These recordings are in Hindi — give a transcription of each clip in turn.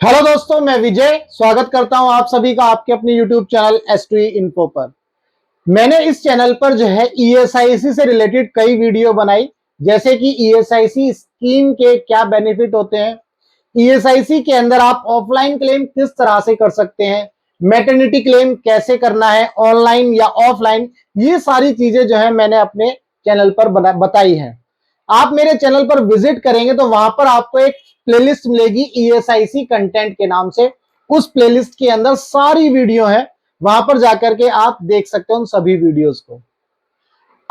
हेलो दोस्तों, मैं विजय स्वागत करता हूं आप सभी का आपके अपने YouTube चैनल एस2ई इन्फो पर। मैंने इस चैनल पर जो है ईएसआईसी से रिलेटेड कई वीडियो बनाई, जैसे कि ईएसआईसी स्कीम के क्या बेनिफिट होते हैं, ईएसआईसी के अंदर आप ऑफलाइन क्लेम किस तरह से कर सकते हैं, मैटरनिटी क्लेम कैसे करना है ऑनलाइन या ऑफलाइन, ये सारी चीजें जो है मैंने अपने चैनल पर बताई हैं। आप मेरे चैनल पर विजिट करेंगे तो वहां पर आपको एक प्लेलिस्ट मिलेगी ईएसआईसी कंटेंट के नाम से। उस प्लेलिस्ट के अंदर सारी वीडियो है, वहां पर जाकर के आप देख सकते हो उन सभी वीडियोस को।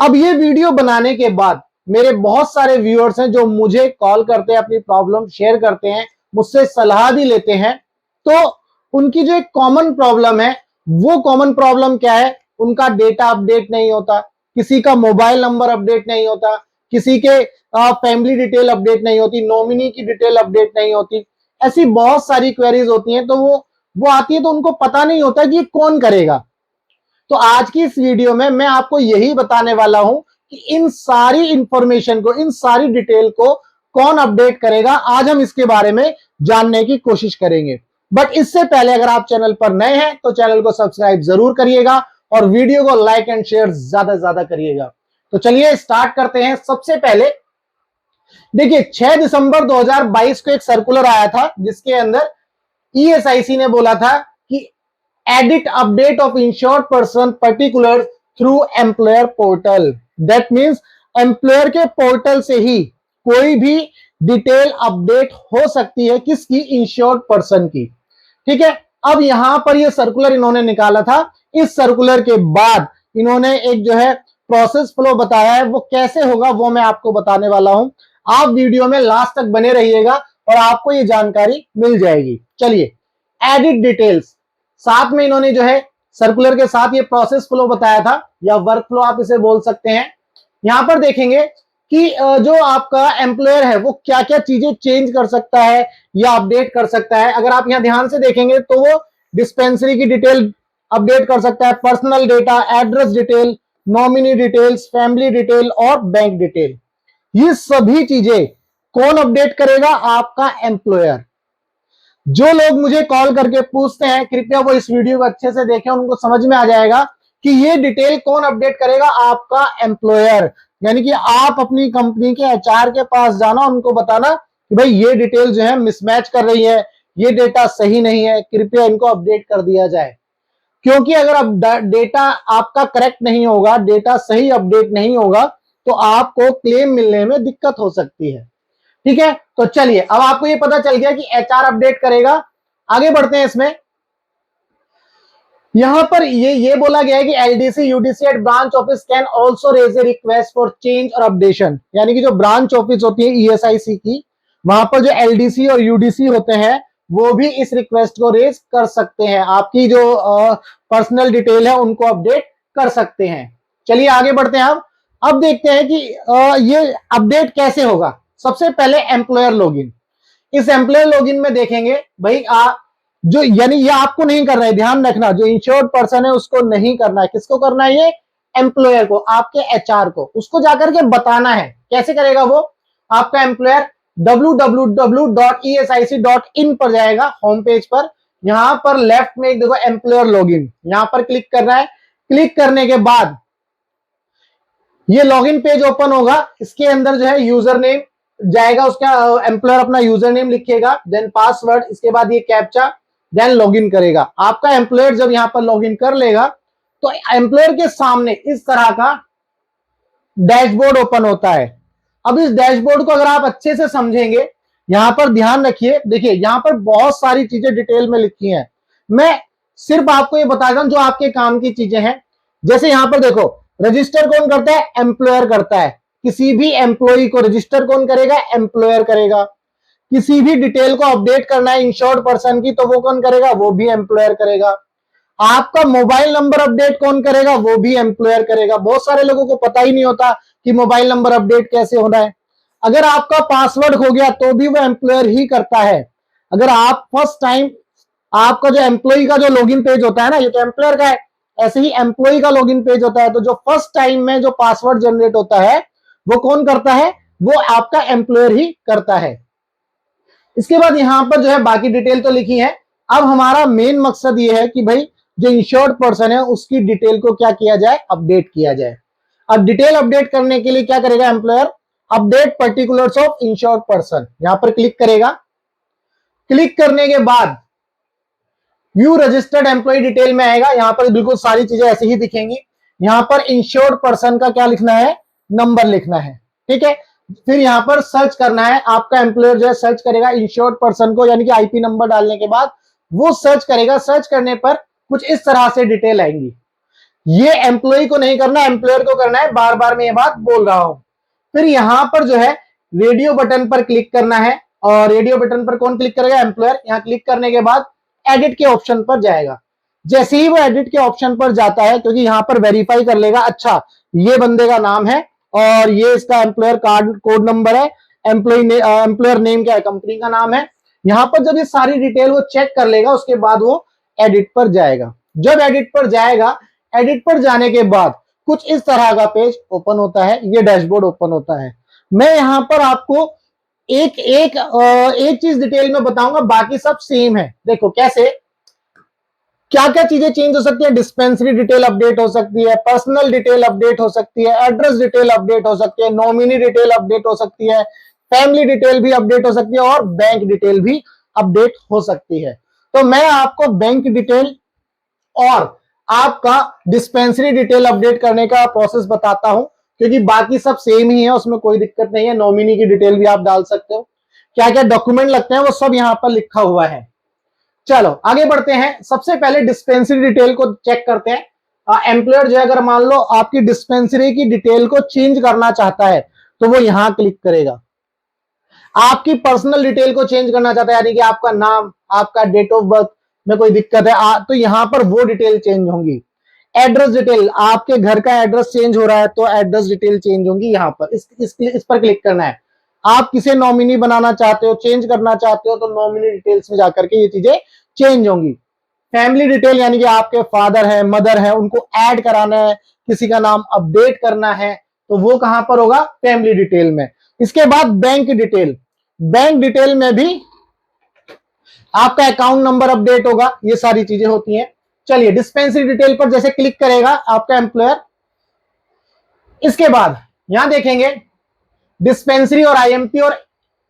अब ये वीडियो बनाने के बाद मेरे बहुत सारे व्यूअर्स हैं जो मुझे कॉल करते हैं, अपनी प्रॉब्लम शेयर करते हैं, मुझसे सलाह भी लेते हैं। तो उनकी जो एक कॉमन प्रॉब्लम है, वो कॉमन प्रॉब्लम क्या है? उनका डेटा अपडेट नहीं होता, किसी का मोबाइल नंबर अपडेट नहीं होता, किसी के फैमिली डिटेल अपडेट नहीं होती, नॉमिनी की डिटेल अपडेट नहीं होती। ऐसी बहुत सारी क्वेरीज होती हैं, तो वो आती है तो उनको पता नहीं होता कि कौन करेगा। तो आज की इस वीडियो में मैं आपको यही बताने वाला हूं कि इन सारी इंफॉर्मेशन को, इन सारी डिटेल को कौन अपडेट करेगा। आज हम इसके बारे में जानने की कोशिश करेंगे। बट इससे पहले अगर आप चैनल पर नए हैं तो चैनल को सब्सक्राइब जरूर करिएगा और वीडियो को लाइक एंड शेयर ज्यादा से ज्यादा करिएगा। तो चलिए स्टार्ट करते हैं। सबसे पहले देखिए, 6 दिसंबर 2022 को एक सर्कुलर आया था जिसके अंदर ईएसआईसी ने बोला था कि edit update of insured person particulars through employer portal। that means employer के पोर्टल से ही कोई भी डिटेल अपडेट हो सकती है, किसकी? इंश्योर्ड पर्सन की। ठीक है, अब यहां पर ये सर्कुलर इन्होंने निकाला था। इस सर्कुलर के बाद इन्होंने एक जो है प्रोसेस फ्लो बताया है, वो कैसे होगा वो मैं आपको बताने वाला हूं। आप वीडियो में लास्ट तक बने रहिएगा और आपको ये जानकारी मिल जाएगी। चलिए, एडिट डिटेल्स, साथ में इन्होंने जो है सर्कुलर के साथ ये प्रोसेस फ्लो बताया था, या वर्क फ्लो आप इसे बोल सकते हैं। यहां पर देखेंगे कि जो आपका एम्प्लॉयर है वो क्या क्या चीजें चेंज कर सकता है या अपडेट कर सकता है। अगर आप यहां ध्यान से देखेंगे तो वो डिस्पेंसरी की डिटेल अपडेट कर सकता है, personal data, address detail, nominee details, family detail और बैंक डिटेल। ये सभी चीजें कौन अपडेट करेगा? आपका एम्प्लॉयर। जो लोग मुझे कॉल करके पूछते हैं, कृपया वो इस वीडियो को अच्छे से देखें, उनको समझ में आ जाएगा कि ये डिटेल कौन अपडेट करेगा? आपका एम्प्लॉयर। यानी कि आप अपनी कंपनी के एचआर के पास जाना, उनको बताना कि भाई ये डिटेल जो है मिसमैच कर रही है, ये डेटा सही नहीं है, कृपया इनको अपडेट कर दिया जाए। क्योंकि अगर अब डेटा आपका करेक्ट नहीं होगा, डेटा सही अपडेट नहीं होगा, तो आपको क्लेम मिलने में दिक्कत हो सकती है। ठीक है, तो चलिए, अब आपको ये पता चल गया कि एचआर अपडेट करेगा। आगे बढ़ते हैं। इसमें यहां पर ये बोला गया है कि LDC UDC at branch office can also raise a request for change और अपडेशन। यानी कि जो ब्रांच ऑफिस होती है ईएसआईसी की, वहां पर जो एलडीसी और यूडीसी होते हैं वो भी इस रिक्वेस्ट को रेज कर सकते हैं, आपकी जो पर्सनल डिटेल है उनको अपडेट कर सकते हैं। चलिए आगे बढ़ते हैं। अब देखते हैं कि ये अपडेट कैसे होगा। सबसे पहले एम्प्लॉयर लॉगिन। इस एम्प्लॉयर लॉगिन में देखेंगे भाई जो, यानी ये आपको नहीं करना है, ध्यान रखना, जो इंश्योर्ड पर्सन है उसको नहीं करना है। किसको करना है? ये एम्प्लॉयर को, आपके एचआर को। उसको जाकर के बताना है। कैसे करेगा वो? आपका एम्प्लॉयर www.esic.in पर जाएगा, होम पेज पर। यहां पर लेफ्ट में एक देखो एम्प्लॉयर लॉगिन, यहां पर क्लिक करना है। क्लिक करने के बाद ये लॉगिन पेज ओपन होगा। इसके अंदर जो है यूजर नेम जाएगा, उसका एम्प्लॉयर अपना यूजर नेम लिखेगा, देन पासवर्ड, इसके बाद ये कैप्चा, देन लॉगिन करेगा। आपका एम्प्लॉयर जब यहां पर लॉगिन कर लेगा तो एम्प्लॉयर के सामने इस तरह का डैशबोर्ड ओपन होता है। अब इस डैशबोर्ड को अगर आप अच्छे से समझेंगे, यहां पर ध्यान रखिए, देखिए यहां पर बहुत सारी चीजें डिटेल में लिखी हैं। मैं सिर्फ आपको ये बता रहा हूं जो आपके काम की चीजें हैं। जैसे यहां पर देखो, रजिस्टर कौन करता है? एम्प्लॉयर करता है। किसी भी एम्प्लॉय को रजिस्टर कौन करेगा? एम्प्लॉयर करेगा। किसी भी डिटेल को अपडेट करना है इंश्योर्ड पर्सन की, तो वो कौन करेगा? वो भी एम्प्लॉयर करेगा। आपका मोबाइल नंबर अपडेट कौन करेगा? वो भी एम्प्लॉयर करेगा। बहुत सारे लोगों को पता ही नहीं होता कि मोबाइल नंबर अपडेट कैसे होना है। अगर आपका पासवर्ड हो गया तो भी वो एम्प्लॉयर ही करता है। अगर आप फर्स्ट टाइम, आपका जो एम्प्लॉय का जो लॉगिन पेज होता है ना, ये तो एम्प्लॉयर का है, ऐसे ही एम्प्लॉय का लॉगिन पेज होता है। तो जो फर्स्ट टाइम में जो पासवर्ड जनरेट होता है वो कौन करता है? वो आपका एम्प्लॉयर ही करता है। इसके बाद यहां पर जो है बाकी डिटेल तो लिखी है। अब हमारा मेन मकसद ये है कि भाई जो इंश्योर्ड पर्सन है उसकी डिटेल को क्या किया जाए, अपडेट किया जाए। अब डिटेल अपडेट करने के लिए क्या करेगा employer, update particulars of insured person, यहां पर क्लिक करेगा। क्लिक करने के बाद व्यू रजिस्टर्ड एम्प्लॉय डिटेल में आएगा। यहां पर बिल्कुल सारी चीजें ऐसे ही दिखेंगी। यहां पर इंश्योर्ड पर्सन का क्या लिखना है, नंबर लिखना है, ठीक है। फिर यहां पर सर्च करना है, आपका एम्प्लॉयर जो है सर्च करेगा इंश्योर्ड पर्सन को, यानी कि आईपी नंबर डालने के बाद वो सर्च करेगा। सर्च करने पर कुछ इस तरह से डिटेल आएंगी। ये एम्प्लॉय को नहीं करना, एम्प्लॉयर को करना है, बार बार मैं ये बात बोल रहा हूं। फिर यहां पर जो है रेडियो बटन पर क्लिक करना है, और रेडियो बटन पर कौन क्लिक करेगा, एम्प्लॉयर। यहां क्लिक करने के बाद एडिट के ऑप्शन पर जाएगा। जैसे ही वो एडिट के ऑप्शन पर जाता है, क्योंकि यहां पर वेरीफाई कर लेगा, अच्छा ये बंदे का नाम है और ये इसका एम्प्लॉयर कार्ड कोड नंबर है, एम्प्लॉयर नेम क्या है, कंपनी का नाम है। यहां पर जब ये सारी डिटेल वो चेक कर लेगा, उसके बाद वो एडिट पर जाएगा। जब एडिट पर जाएगा, एडिट पर जाने के बाद कुछ इस तरह का पेज ओपन होता है, ये डैशबोर्ड ओपन होता है। मैं यहां पर आपको एक चीज डिटेल में बताऊंगा, बाकी सब सेम है। देखो कैसे क्या क्या चीजें चेंज हो सकती है। डिस्पेंसरी डिटेल अपडेट हो सकती है, पर्सनल डिटेल अपडेट हो सकती है, एड्रेस डिटेल अपडेट हो सकती है, नॉमिनी डिटेल अपडेट हो सकती है, फैमिली डिटेल भी अपडेट हो सकती है, और बैंक डिटेल भी अपडेट हो सकती है। तो मैं आपको बैंक डिटेल और आपका डिस्पेंसरी डिटेल अपडेट करने का प्रोसेस बताता हूं, क्योंकि बाकी सब सेम ही है, उसमें कोई दिक्कत नहीं है। नॉमिनी की डिटेल भी आप डाल सकते हो, क्या क्या डॉक्यूमेंट लगते हैं वो सब यहां पर लिखा हुआ है। चलो आगे बढ़ते हैं। सबसे पहले डिस्पेंसरी डिटेल को चेक करते हैं। एम्प्लॉयर जो है, अगर मान लो आपकी डिस्पेंसरी की डिटेल को चेंज करना चाहता है, तो वो यहां क्लिक करेगा। आपकी पर्सनल डिटेल को चेंज करना चाहता है, यानी कि आपका नाम, आपका डेट ऑफ बर्थ में कोई दिक्कत है तो यहां पर वो डिटेल चेंज होंगी। एड्रेस डिटेल, आपके घर का एड्रेस चेंज हो रहा है तो एड्रेस डिटेल चेंज होंगी यहां पर। इस पर क्लिक करना है। आप किसे नॉमिनी बनाना चाहते हो, चेंज करना चाहते हो, तो नॉमिनी डिटेल्स में जाकर के ये चीजें चेंज होंगी। फैमिली डिटेल, यानी कि आपके फादर है, मदर है, उनको ऐड कराना है, किसी का नाम अपडेट करना है, तो वो कहां पर होगा, फैमिली डिटेल में। इसके बाद बैंक डिटेल, बैंक डिटेल में भी आपका अकाउंट नंबर अपडेट होगा, ये सारी चीजें होती हैं। चलिए डिस्पेंसरी डिटेल पर जैसे क्लिक करेगा आपका एम्प्लॉयर, इसके बाद यहां देखेंगे डिस्पेंसरी और आईएमपी और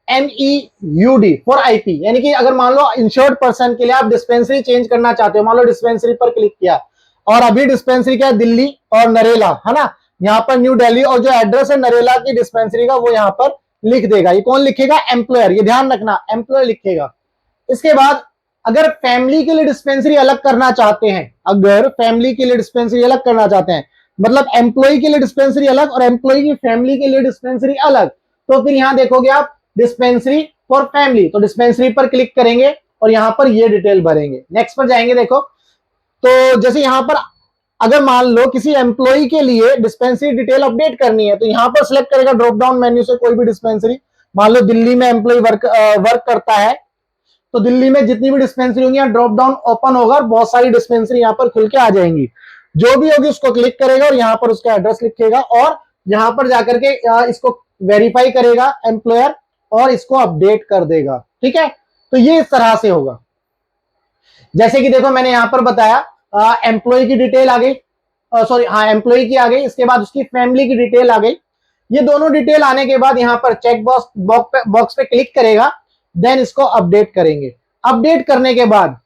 MEUD फॉर आईपी, यानी कि अगर मान लो इंश्योर्ड पर्सन के लिए आप डिस्पेंसरी चेंज करना चाहते हो, मान लो डिस्पेंसरी पर क्लिक किया और अभी डिस्पेंसरी क्या है, दिल्ली और नरेला है ना, यहाँ पर न्यू दिल्ली, और जो एड्रेस है नरेला की डिस्पेंसरी का वो यहाँ पर लिख देगा। ये कौन लिखेगा, एम्प्लॉयर, ये ध्यान रखना एम्प्लॉयर लिखेगा। इसके बाद अगर फैमिली के लिए डिस्पेंसरी अलग करना चाहते हैं, अगर फैमिली के लिए डिस्पेंसरी अलग करना चाहते हैं, मतलब एम्प्लॉय के लिए डिस्पेंसरी अलग और एम्प्लॉय की फैमिली के लिए डिस्पेंसरी अलग, तो फिर यहां देखोगे आप डिस्पेंसरी फॉर फैमिली, तो डिस्पेंसरी पर क्लिक करेंगे और यहां पर ये डिटेल भरेंगे। नेक्स्ट पर जाएंगे। देखो तो जैसे यहां पर अगर मान लो किसी एम्प्लॉय के लिए डिस्पेंसरी डिटेल अपडेट करनी है, तो यहां पर सिलेक्ट करेगा ड्रॉप डाउन मेन्यू से कोई भी डिस्पेंसरी। मान लो दिल्ली में एम्प्लॉय वर्क करता है, तो दिल्ली में जितनी भी डिस्पेंसरी होंगी यहाँ ड्रॉप डाउन ओपन होगा और बहुत सारी डिस्पेंसरी यहाँ पर खुल के आ जाएंगी। जो भी होगी उसको क्लिक करेगा और यहाँ पर उसका एड्रेस लिखेगा और यहाँ पर जाकर के इसको वेरीफाई करेगा एम्प्लॉयर और इसको अपडेट कर देगा। ठीक है, तो ये इस तरह से होगा। जैसे कि देखो मैंने यहाँ पर बताया एम्प्लॉय की डिटेल आ गई, सॉरी हाँ एम्प्लॉय की आ गई, इसके बाद उसकी फैमिली की डिटेल आ गई। ये दोनों डिटेल आने के बाद यहाँ पर चेक बॉक्स पे क्लिक करेगा, देन इसको अपडेट करेंगे। अपडेट करने के बाद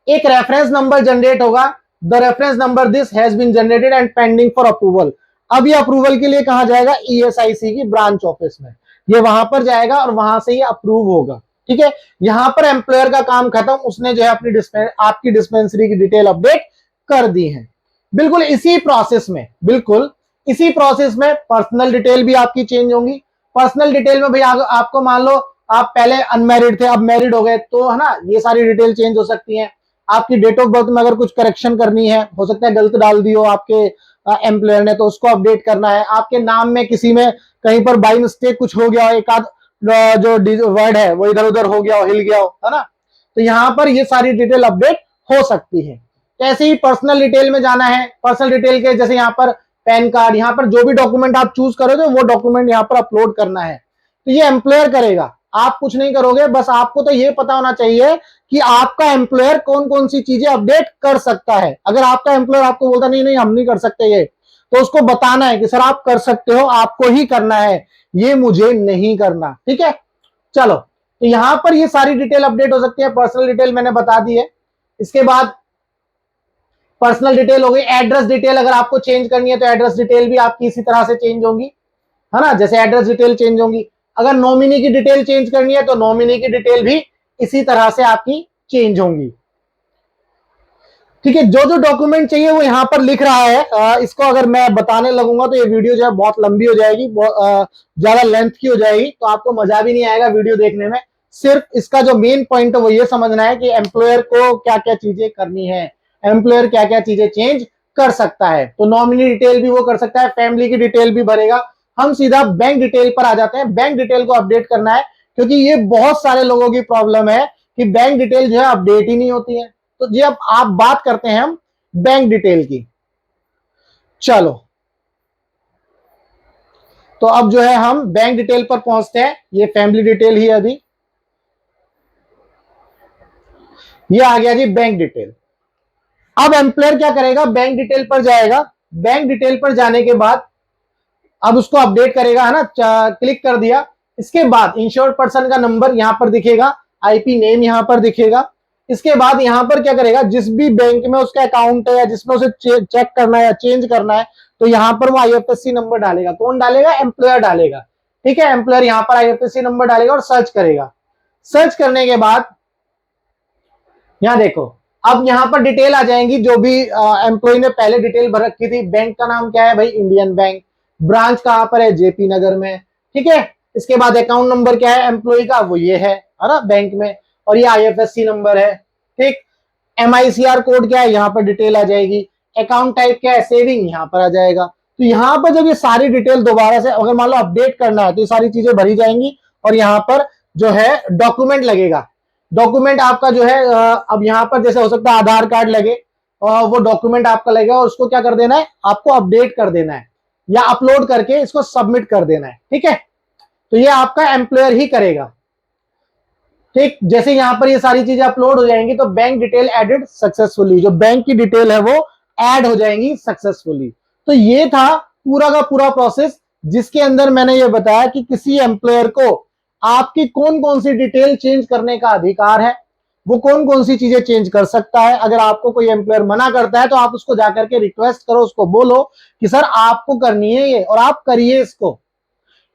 एक रेफरेंस नंबर जनरेट होगा। The reference number this has been generated and pending for approval. अब ये अप्रूवल के लिए कहां जाएगा, ESIC की ब्रांच ऑफिस में, ये वहां पर जाएगा और वहां से ये अप्रूव होगा। ठीक है, यहां पर एम्प्लॉयर का काम खत्म, उसने जो है अपनी आपकी डिस्पेंसरी की डिटेल अपडेट कर दी है। बिल्कुल इसी प्रोसेस में, बिल्कुल इसी प्रोसेस में पर्सनल डिटेल भी आपकी चेंज होंगी। पर्सनल डिटेल में भैया आपको मान लो आप पहले अनमैरिड थे, अब मैरिड हो गए, तो है ना ये सारी डिटेल चेंज हो सकती है। आपकी डेट ऑफ बर्थ में अगर कुछ करेक्शन करनी है, हो सकता है गलत डाल दी हो आपके एम्प्लॉयर ने, तो उसको अपडेट करना है। आपके नाम में किसी में कहीं पर बाई मिस्टेक कुछ हो गया हो, एक आध जो वर्ड है वो इधर उधर हो गया हो, हिल गया हो, है ना, तो यहाँ पर ये सारी डिटेल अपडेट हो सकती है। ऐसे ही पर्सनल डिटेल में जाना है, पर्सनल डिटेल के जैसे यहाँ पर पैन कार्ड, यहाँ पर जो भी डॉक्यूमेंट आप चूज करोगे वो डॉक्यूमेंट यहाँ पर अपलोड करना है, तो ये एम्प्लॉयर करेगा। आप कुछ नहीं करोगे, बस आपको तो ये पता होना चाहिए कि आपका एम्प्लॉयर कौन कौन सी चीजें अपडेट कर सकता है। अगर आपका एम्प्लॉयर आपको बोलता नहीं नहीं हम नहीं कर सकते ये, तो उसको बताना है कि सर आप कर सकते हो, आपको ही करना है, ये मुझे नहीं करना। ठीक है, चलो, तो यहां पर ये सारी डिटेल अपडेट हो सकती है। पर्सनल डिटेल मैंने बता दी है। इसके बाद पर्सनल डिटेल हो गई। एड्रेस डिटेल अगर आपको चेंज करनी है तो एड्रेस डिटेल भी आपकी इसी तरह से चेंज होंगी, है ना, जैसे एड्रेस डिटेल चेंज होंगी। अगर नॉमिनी की डिटेल चेंज करनी है तो नॉमिनी की डिटेल भी इसी तरह से आपकी चेंज होंगी। ठीक है, जो जो डॉक्यूमेंट चाहिए वो यहां पर लिख रहा है। इसको अगर मैं बताने लगूंगा तो ये वीडियो जो है बहुत लंबी हो जाएगी, ज्यादा लेंथ की हो जाएगी, तो आपको मजा भी नहीं आएगा वीडियो देखने में। सिर्फ इसका जो मेन पॉइंट है वो ये समझना है कि एम्प्लॉयर को क्या क्या चीजें करनी है, एम्प्लॉयर क्या क्या चीजें चेंज कर सकता है। तो नॉमिनी डिटेल भी वो कर सकता है, फैमिली की डिटेल भी भरेगा। हम सीधा बैंक डिटेल पर आ जाते हैं। बैंक डिटेल को अपडेट करना है, क्योंकि ये बहुत सारे लोगों की प्रॉब्लम है कि बैंक डिटेल जो है अपडेट ही नहीं होती है। तो जी अब आप बात करते हैं हम बैंक डिटेल की। चलो, तो अब जो है हम बैंक डिटेल पर पहुंचते हैं। ये फैमिली डिटेल ही अभी, ये आ गया जी बैंक डिटेल। अब एम्प्लॉयर क्या करेगा, बैंक डिटेल पर जाएगा। बैंक डिटेल पर जाने के बाद अब उसको अपडेट करेगा, है ना, क्लिक कर दिया। इसके बाद इंश्योर्ड पर्सन का नंबर यहां पर दिखेगा, आईपी नेम यहां पर दिखेगा। इसके बाद यहां पर क्या करेगा, जिस भी बैंक में उसका अकाउंट है या जिसमें उसे चेक करना है या चेंज करना है, तो यहां पर वो आईएफएससी नंबर डालेगा। कौन डालेगा, एम्प्लॉयर डालेगा। ठीक है, एम्प्लॉयर यहां पर आईएफएससी नंबर डालेगा और सर्च करेगा। सर्च करने के बाद यहां देखो, अब यहां पर डिटेल आ जाएंगी जो भी एम्प्लॉय ने पहले डिटेल भर रखी थी। बैंक का नाम क्या है भाई, इंडियन बैंक। ब्रांच कहां पर है, जेपी नगर में। ठीक है, इसके बाद अकाउंट नंबर क्या है एम्प्लॉय का, वो ये है ना, बैंक में। और ये आईएफएससी नंबर है। ठीक, एमआईसीआर कोड क्या है, यहां पर डिटेल आ जाएगी। अकाउंट टाइप क्या है, सेविंग, यहां पर आ जाएगा। तो यहां पर जब ये सारी डिटेल दोबारा से अगर मान लो अपडेट करना है तो ये सारी चीजें भरी जाएंगी। और यहां पर जो है डॉक्यूमेंट लगेगा। डॉक्यूमेंट आपका जो है अब यहां पर जैसे हो सकता है आधार कार्ड लगे, और वो डॉक्यूमेंट आपका लगेगा और उसको क्या कर देना है, आपको अपडेट कर देना है या अपलोड करके इसको सबमिट कर देना है। ठीक है, तो ये आपका एम्प्लॉयर ही करेगा। ठीक, जैसे यहां पर ये सारी चीजें अपलोड हो जाएंगी तो बैंक डिटेल एडेड सक्सेसफुली, जो बैंक की डिटेल है वो ऐड हो जाएंगी सक्सेसफुली। तो ये था पूरा का पूरा प्रोसेस, जिसके अंदर मैंने ये बताया कि किसी एम्प्लॉयर को आपकी कौन कौन सी डिटेल चेंज करने का अधिकार है, वो कौन कौन सी चीजें चेंज कर सकता है। अगर आपको कोई एम्प्लॉयर मना करता है तो आप उसको जाकर के रिक्वेस्ट करो, उसको बोलो कि सर आपको करनी है ये और आप करिए इसको।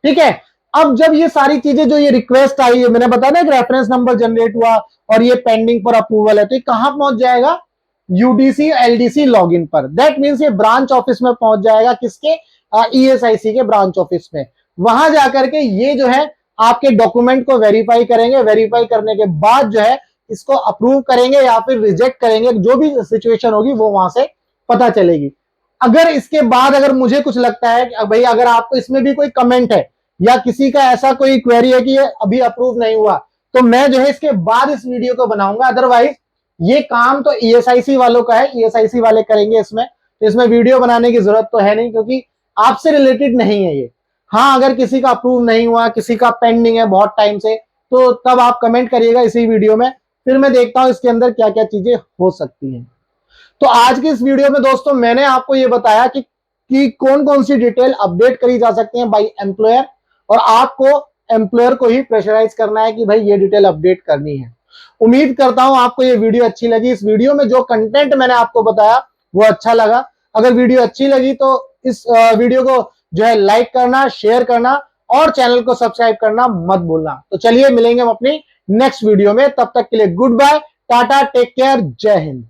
ठीक है, अब जब ये सारी चीजें जो ये रिक्वेस्ट आई है, मैंने बताया ना एक रेफरेंस नंबर जनरेट हुआ और ये पेंडिंग फॉर अप्रूवल है, तो ये कहां पहुंच जाएगा, यूडीसी एलडीसी लॉगिन पर। दैट मींस ये ब्रांच ऑफिस में पहुंच जाएगा, किसके, ईएसआईसी के ब्रांच ऑफिस में। वहां जाकर के ये जो है आपके डॉक्यूमेंट को वेरीफाई करेंगे। वेरीफाई करने के बाद जो है इसको अप्रूव करेंगे या फिर रिजेक्ट करेंगे, जो भी सिचुएशन होगी वो वहां से पता चलेगी। अगर इसके बाद अगर मुझे कुछ लगता है कि भाई अगर आपको इसमें भी कोई कमेंट है या किसी का ऐसा कोई क्वेरी है कि ये अभी अप्रूव नहीं हुआ, तो मैं जो है इसके बाद इस वीडियो को बनाऊंगा। अदरवाइज ये काम तो ईएसआईसी वालों का है, ईएसआईसी वाले करेंगे इसमें, तो इसमें वीडियो बनाने की जरूरत तो है नहीं, क्योंकि आपसे रिलेटेड नहीं है ये। हाँ, अगर किसी का अप्रूव नहीं हुआ, किसी का पेंडिंग है बहुत टाइम से, तो तब आप कमेंट करिएगा इसी वीडियो में, फिर मैं देखता हूं इसके अंदर क्या क्या चीजें हो सकती हैं। तो आज की इस वीडियो में दोस्तों मैंने आपको ये बताया कि कौन कौन सी डिटेल अपडेट करी जा सकती है बाय एम्प्लॉयर, और आपको एम्प्लॉयर को ही प्रेशराइज करना है कि भाई ये डिटेल अपडेट करनी है। उम्मीद करता हूं आपको ये वीडियो अच्छी लगी। इस वीडियो में जो कंटेंट मैंने आपको बताया वो अच्छा लगा। अगर वीडियो अच्छी लगी तो इस वीडियो को जो है लाइक करना, शेयर करना और चैनल को सब्सक्राइब करना मत भूलना। तो चलिए मिलेंगे हम अपनी नेक्स्ट वीडियो में, तब तक के लिए good bye, tata, take care, जय हिंद।